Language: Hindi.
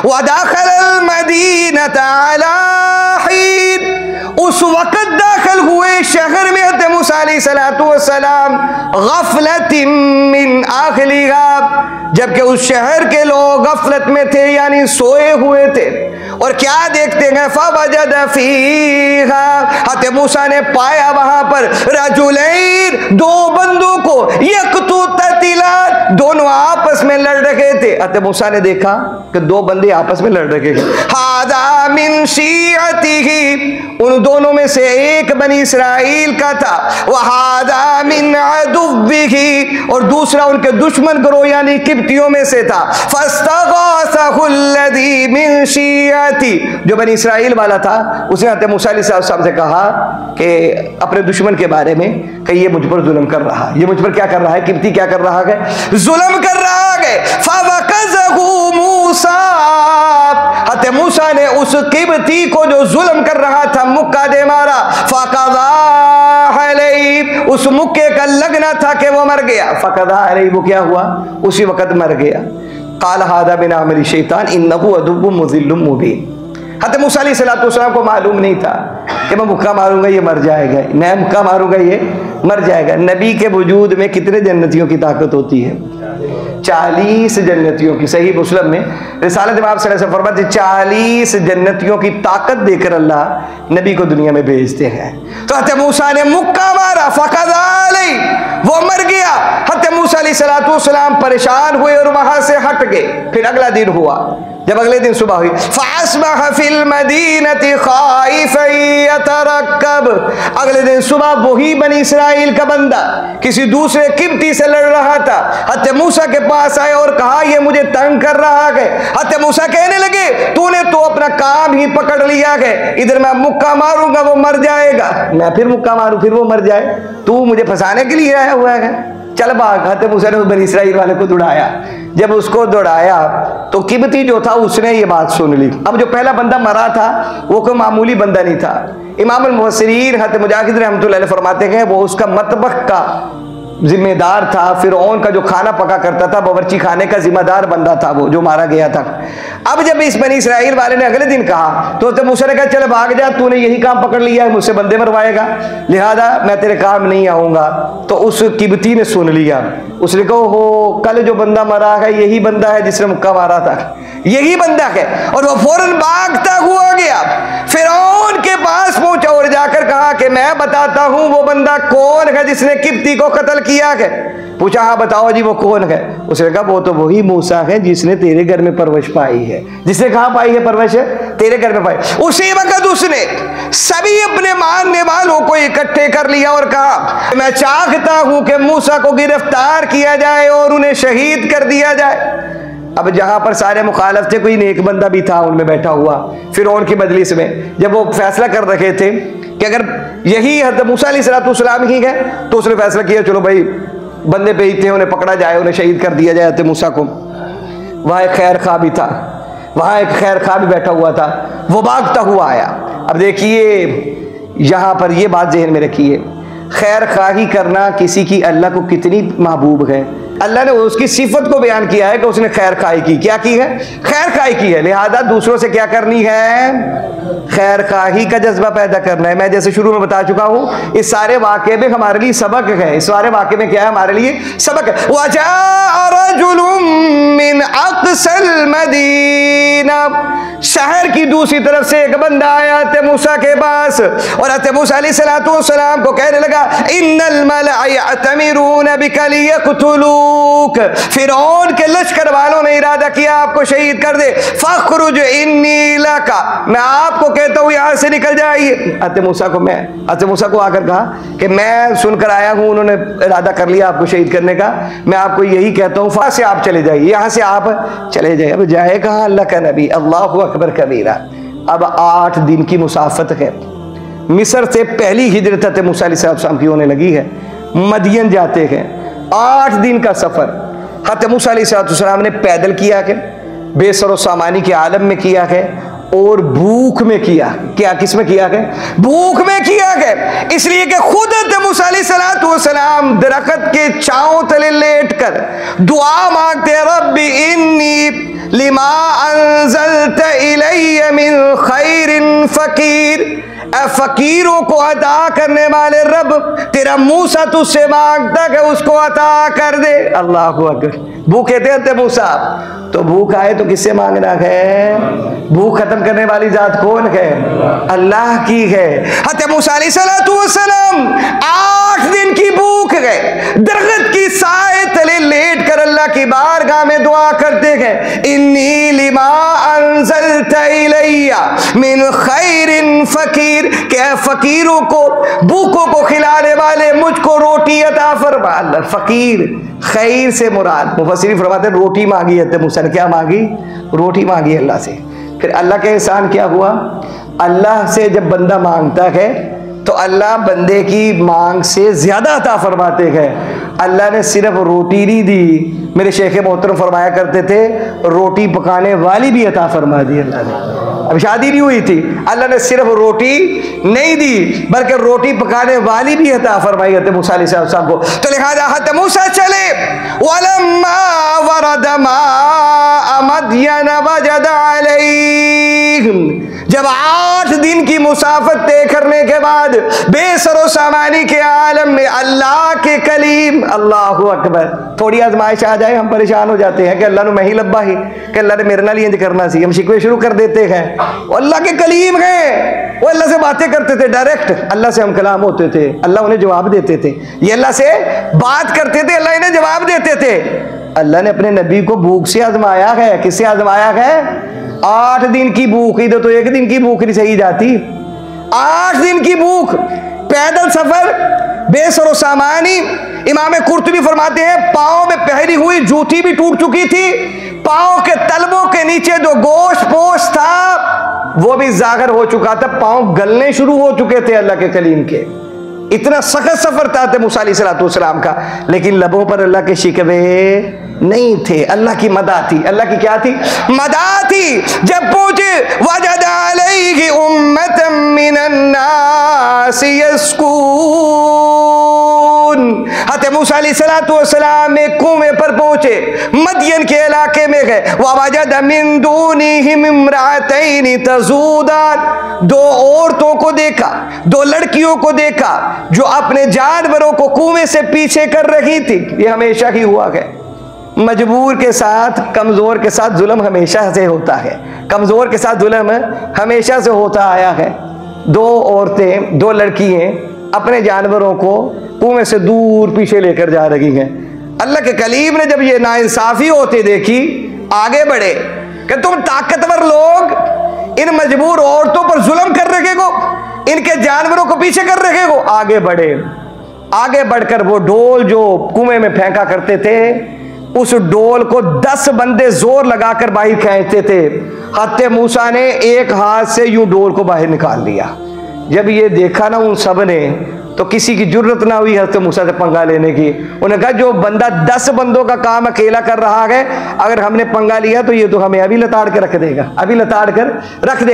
वदाखल मदीनत अला हीन, उस वक़्त दाखिल हुए शहर में हज़रत मूसा अलैहिस्सलातु वस्सलाम गफलतिन मिन अहलिहा, जबकि उस शहर के लोग गफलत में थे यानी सोए हुए थे। और क्या देखते हैं, फवजद फीहा, हज़रत मूसा ने पाया वहां पर रजुलैन, दो बंदों को, यक़तुतिलान, दोनों आपस में लड़ रहे थे। हज़रत मूसा ने देखा कि दो बंदे आपस में लड़ रहे हैं। हादा मिन शियतिही, उन दोनों में से एक बनी इसराइल का था, वहादा मिन अदुव्विही, और दूसरा उनके दुश्मन गिरोह यानी किब्तियों में से था। फस्तग़ासहुल्लज़ी मिन शियती, जो बनी इसराइल वाला था उसने हज़रत मूसा अलैहिस्सलाम से कहा कि अपने दुश्मन के बारे में कि ये मुझ पर जुल्म कर रहा है, ये मुझ पर क्या कर रहा है, किब्ती क्या कर रहा है, जुल्म कर रहा है। फवक़ज़हु मूसा, हज़रत मूसा ने उस किब्ती को जो जुल्म कर रहा था मुक्का दे मारा। फ़क़ज़ा अलैहि, उस मुक्के का लगना था कि वो मर गया। फ़क़ज़ा अलैहि, वो क्या हुआ, उसी वक़्त मर गया। क़ाल हाज़ा मिन अमली शैतान इन्नहु अदुव्वुम मुज़िल्लुम मुबीन। हज़रत मूसा अलैहिस्सलाम को मालूम नहीं था कि मैं मुक्का मारूंगा ये मर जाएगा, मैं मुक्का मारूंगा ये मर जाएगा। नबी के वजूद में कितने जन्नतियों की ताकत होती है, 40 जन्नतियों की। सही मुस्लिम में रिसालत में आप सल्लल्लाहु अलैहि वसल्लम फरमाते 40 जन्नतियों की ताकत देकर अल्लाह नबी को दुनिया में भेजते हैं। तो हज़रत मूसा ने मुक्का मारा, फ़क़ज़ा अलैहि, वो मर गया। हज़रत मूसा अलैहिस्सलाम परेशान हुए और वहां से हट गए। फिर अगला दिन हुआ, जब अगले दिन सुबह हुई, फ़अस्बह फिल मदीनति ख़ाइफ़न यतरक्कब, अगले दिन सुबह वही बनी इसराइल का बंदा किसी दूसरे किब्ती से लड़ रहा था, हज़रत मूसा के पास आए और कहा ये मुझे तंग कर रहा है। हज़रत मूसा कहने लगे तूने तो अपना काम ही पकड़ लिया है, इधर मैं मुक्का मारूंगा वो मर जाएगा, मैं फिर मुक्का मारूं फिर वो मर जाए, तू मुझे फंसाने के लिए आया हुआ है, चल भाग। हज़रत मूसा ने उस बनी इसराइल वाले को दौड़ाया। जब उसको दौड़ाया तो किब्ती जो था उसने ये बात सुन ली। अब जो पहला बंदा मरा था वो कोई मामूली बंदा नहीं था। इमाम अल-मुफस्सिरीन हज़रत मुजाहिद रहमतुल्लाह अलैह फरमाते हैं वो उसका मतबख का जिम्मेदार था, फिरौन का जो खाना पका करता था, बावर्ची खाने का जिम्मेदार बंदा था वो जो मारा गया था। अब जब इस बनी इसराइल वाले ने अगले दिन कहा तो हज़रत मूसा ने कहा चल भाग जा, तूने यही काम पकड़ लिया है, मुझसे बंदे मरवाएगा, लिहाजा मैं तेरे काम नहीं आऊँगा। तो उस किब्ती ने सुन लिया, उसने कहा हो कल जो बंदा मरा है यही बंदा है जिसने मुक्का मारा था, यही बंदा है। और वो फौरन भागता हुआ गया, फिरौन के पास पहुंचा और जाकर कहा कि मैं बताता हूं वो बंदा कौन है जिसने किब्ती को कत्ल किया है। पूछा हाँ बताओ जी वो कौन है। उसने कहा वो तो वही मूसा है जिसने तेरे घर में परवरिश पाई है। जिसने कहा पाई है परवरिश, तेरे घर में पाई। उसी वक्त उसने सभी अपने मानने वालों को इकट्ठे कर लिया और कहा मैं चाहता हूं कि मूसा को गिरफ्तार किया जाए और उन्हें शहीद कर दिया जाए। अब जहां पर सारे मुखालफ थे कोई नेक बंदा भी था उनमें बैठा हुआ फिरौन की मजलिस में, जब वो फैसला कर रहे थे कि अगर यही हज़रत मूसा अलैहिस्सलाम ही है तो उसने फैसला किया चलो भाई बंदे भेजते हैं, उन्हें पकड़ा जाए, उन्हें शहीद कर दिया जाए हज़रत मूसा को। वहाँ एक खैर खा भी था, वहाँ एक खैर खा भी बैठा हुआ था, वो भागता हुआ आया। अब देखिए यहाँ पर ये बात जहन में रखिए, खैर खाही करना किसी की अल्लाह को कितनी महबूब है। अल्लाह ने उसकी सिफत को बयान किया है कि उसने खैर खाई की, क्या की है, खैर खाई की है। लिहाजा दूसरों से क्या करनी है, खैर खाही का जज्बा पैदा करना है। मैं जैसे शुरू में बता चुका हूँ इस सारे वाक़े में हमारे लिए सबक है, इस सारे वाक़े में क्या है हमारे लिए सबक है। वजाअ रजुलुम मिन अक़सल मदीना, शहर की दूसरी तरफ से एक बंदा आया हज़रत मूसा के पास और हज़रत मूसा अलैहिस्सलाम को कहने लगा इन्नल मलअ यअतमिरून बिका लियक़्तुलूक, फिरौन के लश्कर वालों ने इरादा किया आपको शहीद कर दे, फ़ख़्रुज इन्नी लका, मैं आपको कहता हूँ यहाँ से निकल जाइए। हज़रत मूसा को आकर कहा कि मैं सुनकर आया हूँ उन्होंने इरादा कर लिया आपको शहीद करने का, मैं आपको यही कहता हूँ वहाँ से आप चले जाइए, यहाँ से आप चले जाइए। अब जाए कहाँ, अल्लाह का नबी, अल्लाहु अकबर कबीरा। अब 8 दिन की मुसाफत है, मिस्र से पहली हिजरत हज़रत मूसा अलैहिस्सलाम की होने लगी है, मदियन जाते हैं, 8 दिन का सफ़र हज़रत मूसा अलैहिस्सलाम ने पैदल किया है, बेसर सामानी के आलम में किया है और भूख में किया। क्या किस में किया है, भूख में किया है, इसलिए कि खुद हज़रत मूसा अलैहिस्सलाम दरख्त के छांव तले लेट कर दुआ मांगते रब्बी इन्नी लिमा अंज़ल फकीर, फकीरों को अता करने वाले रब, तेरा मूसा तुझसे मांगता कि उसको अता कर दे। अल्लाह अकबर। भूखे थे मूसा, तो भूख आए तो किससे मांगना है? भूख खत्म करने वाली जात कौन है? अल्लाह की है। हज़रत मूसा अलैहिस्सलाम 8 दिन की भूख गए, दरख्त की साए तले लेट कर अल्लाह की बारगाह में दुआ करते हैं, इन्नी लिमा अंज़लता इलैया मिन खैरिन फकीर, क्या फकीरों को, भूखों को खिलाने वाले मुझको रोटी अता फरमा। अल्लाह फकीर, खैर से मुराद, मुफस्सिरीन फरमाते हैं रोटी मांगी है मूसा ने। क्या मांगी? रोटी मांगी अल्लाह से। फिर अल्लाह का एहसान क्या हुआ? अल्लाह से जब बंदा मांगता है तो अल्लाह बंदे की मांग से ज्यादा अता फरमाते हैं। अल्लाह ने सिर्फ रोटी नहीं दी, मेरे शेख मोहतरम फरमाया करते थे, रोटी पकाने वाली भी अता फरमा दी अल्लाह ने। अब शादी नहीं हुई थी, अल्लाह ने सिर्फ रोटी नहीं दी बल्कि रोटी पकाने वाली भी अता फरमाई हज़रत मूसा अलैहिस्सलाम को। तो लिहाजा हज़रत मूसा चले, वलम्मा वरद माअ मदयन वजद अलैहिम, जब 8 दिन की मुसाफत तय करने के बाद बेसरो सामानी के आलम में अल्लाह के कलीम, अल्लाहु अकबर, थोड़ी आजमाइश आ जाए हम परेशान हो जाते हैं कि अल्लाह ने मैं ही लब्बा ही, कि अल्लाह ने मेरे नाल इंज करना सी, हम शिकवे शुरू कर देते हैं। अल्लाह के कलीम हैं, वो अल्लाह से बातें करते थे, डायरेक्ट अल्लाह से हम कलाम होते थे, अल्लाह उन्हें जवाब देते थे। ये अल्लाह से बात करते थे, अल्लाह इन्हें जवाब देते थे। अल्लाह ने अपने नबी को भूख से आजमाया है। किससे आजमाया है? 8 दिन की भूख, इधर तो 1 दिन की भूख नहीं सही जाती। 8 दिन की भूख, पैदल सफर, बेसरो सामानी। इमाम कुर्तुबी फरमाते हैं पाँव में पहनी हुई जूती भी टूट चुकी थी, पाँव के तलबों के नीचे जो गोश्त पोश था वो भी जाहिर हो चुका था, पाँव गलने शुरू हो चुके थे अल्लाह के कलीम के। इतना सख्त सफर था मूसा अलैहिस्सलाम का, लेकिन लबों पर अल्लाह के शिकवे नहीं थे। अल्लाह की मदा थी। अल्लाह की क्या थी? मदा थी। जब पहुंचे वजद अलैहि उम्मतम मिनन नास यस्कून, हज़रत मूसा अलैहिस्सलाम में कुएं पर पहुंचे, मदियन के इलाके में गए, ववजद मिन दूनिहिम इम्रातैन तज़ूदान, 2 औरतों को देखा, 2 लड़कियों को देखा जो अपने जानवरों को कुएं से पीछे कर रही थी। ये हमेशा ही हुआ है, मजबूर के साथ, कमज़ोर के साथ जुल्म हमेशा से होता है, कमज़ोर के साथ जुल्म हमेशा से होता आया है। 2 औरतें, 2 लड़कियां अपने जानवरों को कुएं से दूर पीछे लेकर जा रही हैं। अल्लाह के कलीम ने जब ये नाइंसाफ़ी होते देखी, आगे बढ़े कि तुम ताकतवर लोग इन मजबूर औरतों पर जुल्म कर रहे हो, इनके जानवरों को पीछे कर रहे हो। आगे बढ़े, आगे बढ़कर वो डोल जो कुएं में फेंका करते थे, उस डोल को 10 बंदे जोर लगाकर बाहर खींचते थे। हज़रत मूसा ने एक हाथ से यूं डोल को बाहर निकाल लिया। जब ये देखा ना उन सब ने, तो किसी की जुर्रत ना हुई हज़रत मूसा से पंगा लेने की। उन्होंने कहा जो बंदा 10 बंदों का काम अकेला कर रहा है, अगर हमने पंगा लिया तो ये तो हमें अभी लताड़ के रख देगा, अभी लताड़ कर रख देगा।